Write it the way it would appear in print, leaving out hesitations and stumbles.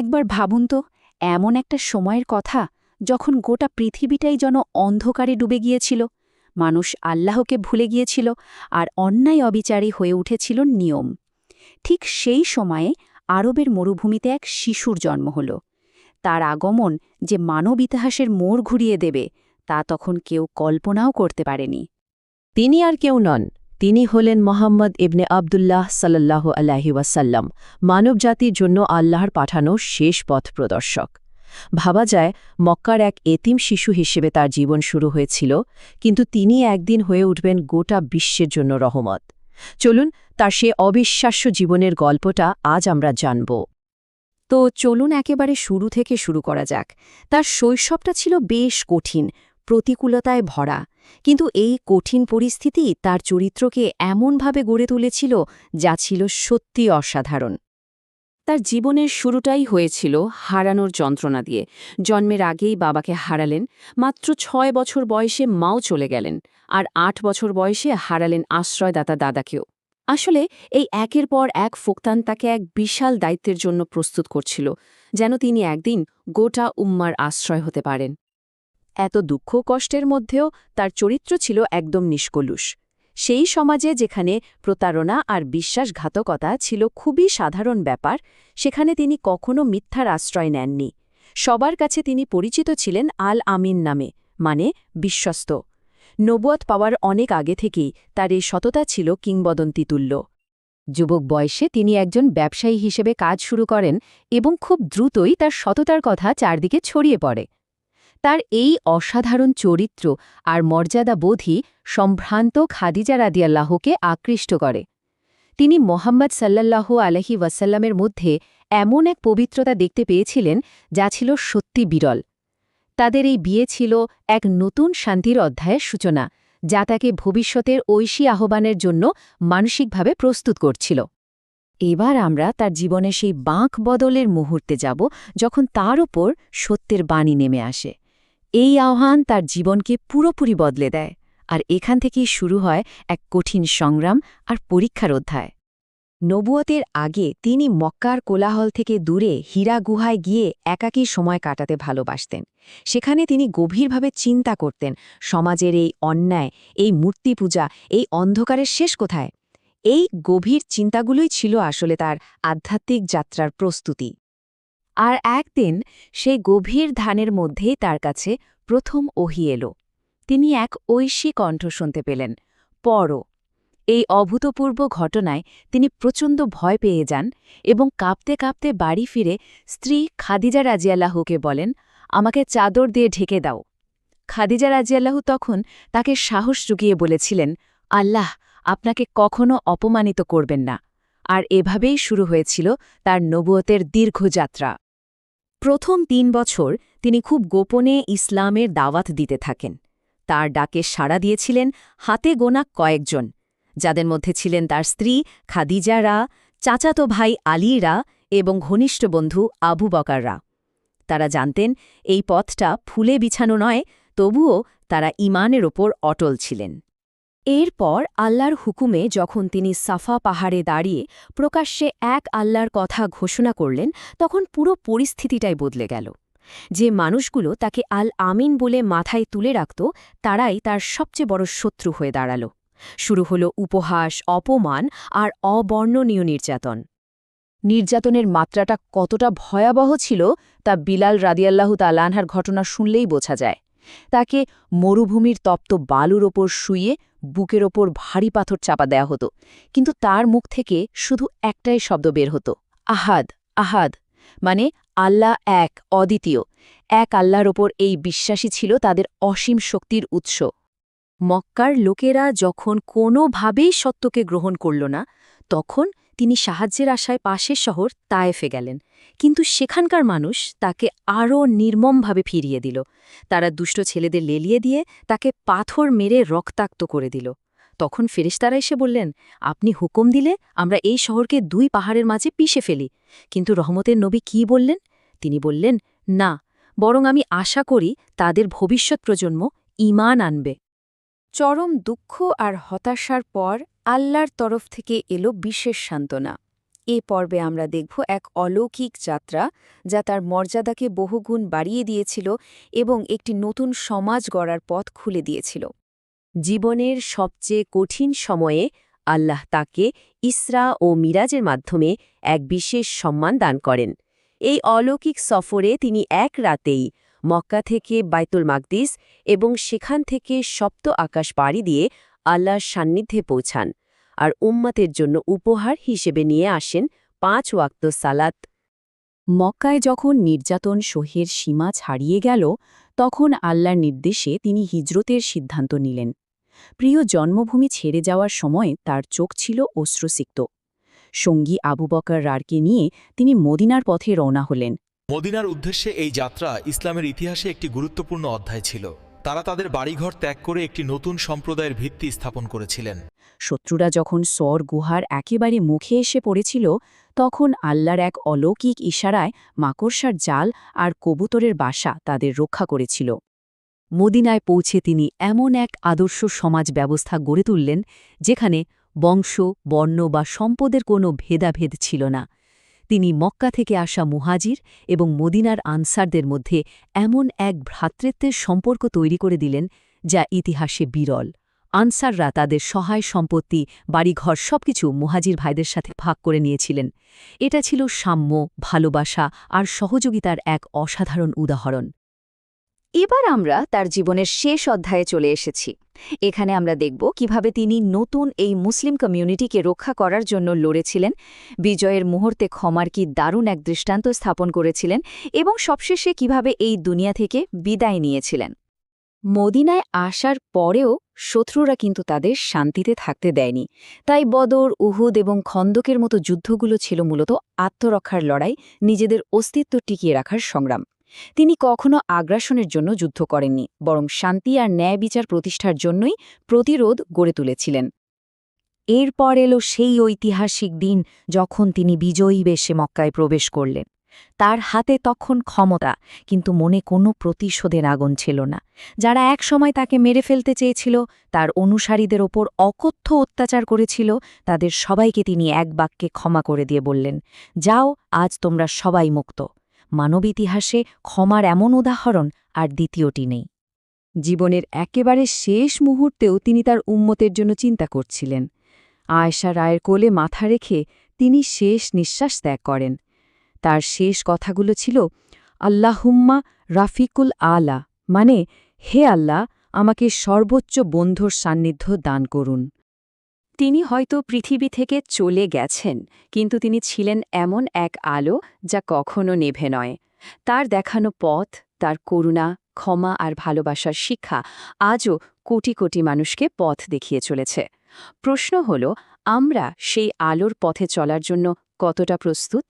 একবার ভাবুন তো, এমন একটা সময়ের কথা যখন গোটা পৃথিবীটাই যেন অন্ধকারে ডুবে গিয়েছিল, মানুষ আল্লাহকে ভুলে গিয়েছিল, আর অন্যায় অবিচারী হয়ে উঠেছিল নিয়ম। ঠিক সেই সময়ে আরবের মরুভূমিতে এক শিশুর জন্ম হল। তার আগমন যে মানব ইতিহাসের মোড় ঘুরিয়ে দেবে, তা তখন কেউ কল্পনাও করতে পারেনি। তিনি আর কেউ নন, তিনি হলেন মোহাম্মদ ইবনে আবদুল্লাহ সাল্লাল্লাহু আলাইহি ওয়াসাল্লাম, মানবজাতির জন্য আল্লাহর পাঠানো শেষ পথ প্রদর্শক। ভাবা যায়, মক্কার এক এতিম শিশু হিসেবে তার জীবন শুরু হয়েছিল, কিন্তু তিনি একদিন হয়ে উঠবেন গোটা বিশ্বের জন্য রহমত। চলুন তার সে অবিশ্বাস্য জীবনের গল্পটা আজ আমরা জানব। তো চলুন একেবারে শুরু থেকে শুরু করা যাক। তার শৈশবটা ছিল বেশ কঠিন, প্রতিকূলতায় ভরা, কিন্তু এই কঠিন পরিস্থিতি তার চরিত্রকে এমনভাবে গড়ে তুলেছিল যা ছিল সত্যি অসাধারণ। তার জীবনের শুরুটাই হয়েছিল হারানোর যন্ত্রণা দিয়ে। জন্মের আগেই বাবাকে হারালেন, মাত্র ৬ বছর বয়সে মাও চলে গেলেন, আর ৮ বছর বয়সে হারালেন আশ্রয়দাতা দাদাকেও। আসলে এই একের পর এক ফোকতান তাকে এক বিশাল দায়িত্বের জন্য প্রস্তুত করছিল, যেন তিনি একদিন গোটা উম্মার আশ্রয় হতে পারেন। এত দুঃখ কষ্টের মধ্যেও তার চরিত্র ছিল একদম নিষ্কলুষ। সেই সমাজে যেখানে প্রতারণা আর বিশ্বাসঘাতকতা ছিল খুবই সাধারণ ব্যাপার, সেখানে তিনি কখনো মিথ্যার আশ্রয় নেননি। সবার কাছে তিনি পরিচিত ছিলেন আল আমিন নামে, মানে বিশ্বস্ত। নবুয়ত পাওয়ার অনেক আগে থেকেই তার এই সততা ছিল কিংবদন্তিতুল্য। যুবক বয়সে তিনি একজন ব্যবসায়ী হিসেবে কাজ শুরু করেন এবং খুব দ্রুতই তার সততার কথা চারদিকে ছড়িয়ে পড়ে। তার এই অসাধারণ চরিত্র আর মর্যাদাবোধই সম্ভ্রান্ত খাদিজা রাদিয়াল্লাহুকে আকৃষ্ট করে। তিনি মোহাম্মদ সাল্লাল্লাহু আলাইহি ওয়াসাল্লামের মধ্যে এমন এক পবিত্রতা দেখতে পেয়েছিলেন যা ছিল সত্যি বিরল। তাদের এই বিয়ে ছিল এক নতুন শান্তির অধ্যায়ের সূচনা, যা তাকে ভবিষ্যতের ঐশী আহ্বানের জন্য মানসিকভাবে প্রস্তুত করছিল। এবার আমরা তার জীবনে সেই বাঁক বদলের মুহূর্তে যাব, যখন তার ওপর সত্যের বাণী নেমে আসে। এই আহ্বান তার জীবনকে পুরোপুরি বদলে দেয়, আর এখান থেকেই শুরু হয় এক কঠিন সংগ্রাম আর পরীক্ষার অধ্যায়। নবুয়তের আগে তিনি মক্কার কোলাহল থেকে দূরে হীরা গুহায় গিয়ে একাকী সময় কাটাতে ভালোবাসতেন। সেখানে তিনি গভীরভাবে চিন্তা করতেন, সমাজের এই অন্যায়, এই মূর্তি পূজা, এই অন্ধকারের শেষ কোথায়। এই গভীর চিন্তাগুলোই ছিল আসলে তার আধ্যাত্মিক যাত্রার প্রস্তুতি। আর একদিন সেই গভীর ধ্যানের মধ্যেই তার কাছে প্রথম ওহী এলো। তিনি এক ঐশী কণ্ঠ শুনতে পেলেন, পড়ো। এই অভূতপূর্ব ঘটনায় তিনি প্রচণ্ড ভয় পেয়ে যান এবং কাঁপতে কাঁপতে বাড়ি ফিরে স্ত্রী খাদিজা রাজিয়াল্লাহুকে বলেন, আমাকে চাদর দিয়ে ঢেকে দাও। খাদিজা রাজিয়াল্লাহু তখন তাকে সাহস জুগিয়ে বলেছিলেন, আল্লাহ আপনাকে কখনো অপমানিত করবেন না। আর এভাবেই শুরু হয়েছিল তার নবুয়তের দীর্ঘ যাত্রা। প্রথম ৩ বছর তিনি খুব গোপনে ইসলামের দাওয়াত দিতে থাকেন। তার ডাকে সাড়া দিয়েছিলেন হাতে গোনা কয়েকজন, যাদের মধ্যে ছিলেন তার স্ত্রী খাদিজারা, চাচাতো ভাই আলীরা এবং ঘনিষ্ঠ বন্ধু আবু বকররা। তারা জানতেন এই পথটা ফুলে বিছানো নয়, তবুও তারা ঈমানের ওপর অটল ছিলেন। এরপর আল্লাহর হুকুমে যখন তিনি সাফা পাহাড়ে দাঁড়িয়ে প্রকাশ্যে এক আল্লাহর কথা ঘোষণা করলেন, তখন পুরো পরিস্থিতিটাই বদলে গেল। যে মানুষগুলো তাকে আল আমিন বলে মাথায় তুলে রাখত, তারাই তার সবচেয়ে বড় শত্রু হয়ে দাঁড়াল। শুরু হল উপহাস, অপমান আর অবর্ণনীয় নির্যাতন। নির্যাতনের মাত্রাটা কতটা ভয়াবহ ছিল তা বিলাল রাদিয়াল্লাহু তাআলা আনহার ঘটনা শুনলেই বোঝা যায়। তাকে মরুভূমির তপ্ত বালুর ওপর শুইয়ে বুকের ওপর ভারী পাথর চাপা দেয়া হতো, কিন্তু তার মুখ থেকে শুধু একটাই শব্দ বের হতো, আহাদ, আহাদ, মানে আল্লাহ এক, অদ্বিতীয়। এক আল্লাহর ওপর এই বিশ্বাসী ছিল তাদের অসীম শক্তির উৎস। মক্কার লোকেরা যখন কোনোভাবেই সত্যকে গ্রহণ করল না, তখন তিনি সাহায্যের আশায় পাশের শহর তায়েফে গেলেন, কিন্তু সেখানকার মানুষ তাকে আরও নির্মমভাবে ফিরিয়ে দিল। তারা দুষ্ট ছেলেদের লেলিয়ে দিয়ে তাকে পাথর মেরে রক্তাক্ত করে দিল। তখন ফেরেশতারা এসে বললেন, আপনি হুকুম দিলে আমরা এই শহরকে 2 পাহাড়ের মাঝে পিষে ফেলি। কিন্তু রহমতের নবী কি বললেন? তিনি বললেন, না, বরং আমি আশা করি তাদের ভবিষ্যৎ প্রজন্ম ঈমান আনবে। চরম দুঃখ আর হতাশার পর আল্লাহর তরফ থেকে এলো বিশেষ সান্ত্বনা। এ পর্বে আমরা দেখব এক অলৌকিক যাত্রা যা তার মর্যাদাকে বহুগুণ বাড়িয়ে দিয়েছিল এবং একটি নতুন সমাজ গড়ার পথ খুলে দিয়েছিল। জীবনের সবচেয়ে কঠিন সময়ে আল্লাহ তাকে ইসরা ও মিরাজের মাধ্যমে এক বিশেষ সম্মান দান করেন। এই অলৌকিক সফরে তিনি এক রাতেই মক্কা থেকে বাইতুল মাকদিস এবং সেখান থেকে সপ্ত আকাশ পাড়ি দিয়ে আল্লাহর সান্নিধ্যে পৌঁছান আর উম্মতের জন্য উপহার হিসেবে নিয়ে আসেন 5 ওয়াক্ত সালাত। মক্কায় যখন নির্যাতন সহ্যের সীমা ছাড়িয়ে গেল তখন আল্লাহর নির্দেশে তিনি হিজরতের সিদ্ধান্ত নিলেন। প্রিয় জন্মভূমি ছেড়ে যাওয়ার সময় তার চোখ ছিল অশ্রুসিক্ত। সঙ্গী আবু বকর রারকে নিয়ে তিনি মদিনার পথে রওনা হলেন। মদিনার উদ্দেশ্যে এই যাত্রা ইসলামের ইতিহাসে একটি গুরুত্বপূর্ণ অধ্যায় ছিল। তারা তাদের বাড়িঘর ত্যাগ করে একটি নতুন সম্প্রদায়ের ভিত্তি স্থাপন করেছিলেন। শত্রুরা যখন সর গুহার একেবারে মুখে এসে পড়েছিল তখন আল্লাহর এক অলৌকিক ইশারায় মাকড়সার জাল আর কবুতরের বাসা তাদের রক্ষা করেছিল। মদিনায় পৌঁছে তিনি এমন এক আদর্শ সমাজ ব্যবস্থা গড়ে তুললেন যেখানে বংশ, বর্ণ বা সম্পদের কোনো ভেদাভেদ ছিল না। তিনি মক্কা থেকে আসা মুহাজির এবং মদিনার আনসারদের মধ্যে এমন এক ভ্রাতৃত্বের সম্পর্ক তৈরি করে দিলেন যা ইতিহাসে বিরল। আনসাররা তাদের সহায় সম্পত্তি, বাড়িঘর সবকিছু মুহাজির ভাইদের সাথে ভাগ করে নিয়েছিলেন। এটা ছিল সাম্য, ভালোবাসা আর সহযোগিতার এক অসাধারণ উদাহরণ। এবার আমরা তার জীবনের শেষ অধ্যায়ে চলে এসেছি। এখানে আমরা দেখব কিভাবে তিনি নতুন এই মুসলিম কমিউনিটিকে রক্ষা করার জন্য লড়েছিলেন, বিজয়ের মুহূর্তে ক্ষমার কি দারুণ এক দৃষ্টান্ত স্থাপন করেছিলেন এবং সবশেষে কিভাবে এই দুনিয়া থেকে বিদায় নিয়েছিলেন। মদিনায় আসার পরেও শত্রুরা কিন্তু তাদের শান্তিতে থাকতে দেয়নি। তাই বদর, উহুদ এবং খন্দকের মতো যুদ্ধগুলো ছিল মূলত আত্মরক্ষার লড়াই, নিজেদের অস্তিত্ব টিকিয়ে রাখার সংগ্রাম। তিনি কখনো আগ্রাসনের জন্য যুদ্ধ করেননি, বরং শান্তি আর ন্যায় বিচার প্রতিষ্ঠার জন্যই প্রতিরোধ গড়ে তুলেছিলেন। এরপর এলো সেই ঐতিহাসিক দিন যখন তিনি বিজয়ী বেশে মক্কায় প্রবেশ করলেন। তার হাতে তখন ক্ষমতা, কিন্তু মনে কোনো প্রতিশোধের আগুন ছিল না। যারা একসময় তাকে মেরে ফেলতে চেয়েছিল, তার অনুসারীদের ওপর অকথ্য অত্যাচার করেছিল, তাদের সবাইকে তিনি এক বাক্যে ক্ষমা করে দিয়ে বললেন, যাও, আজ তোমরা সবাই মুক্ত। মানব ইতিহাসে ক্ষমার এমন উদাহরণ আর দ্বিতীয়টি নেই। জীবনের একেবারে শেষ মুহূর্তেও তিনি তার উম্মতের জন্য চিন্তা করছিলেন। আয়েশা রায়ের কোলে মাথা রেখে তিনি শেষ নিঃশ্বাস ত্যাগ করেন। তার শেষ কথাগুলো ছিল, আল্লাহুম্মা রাফিকুল আলা, মানে হে আল্লাহ, আমাকে সর্বোচ্চ বন্ধুর সান্নিধ্য দান করুন। তিনি হয়তো পৃথিবী থেকে চলে গেছেন, কিন্তু তিনি ছিলেন এমন এক আলো যা কখনো নেভে নয়। তার দেখানো পথ, তার করুণা, ক্ষমা আর ভালোবাসার শিক্ষা আজও কোটি কোটি মানুষকে পথ দেখিয়ে চলেছে। প্রশ্ন হল, আমরা সেই আলোর পথে চলার জন্য কতটা প্রস্তুত?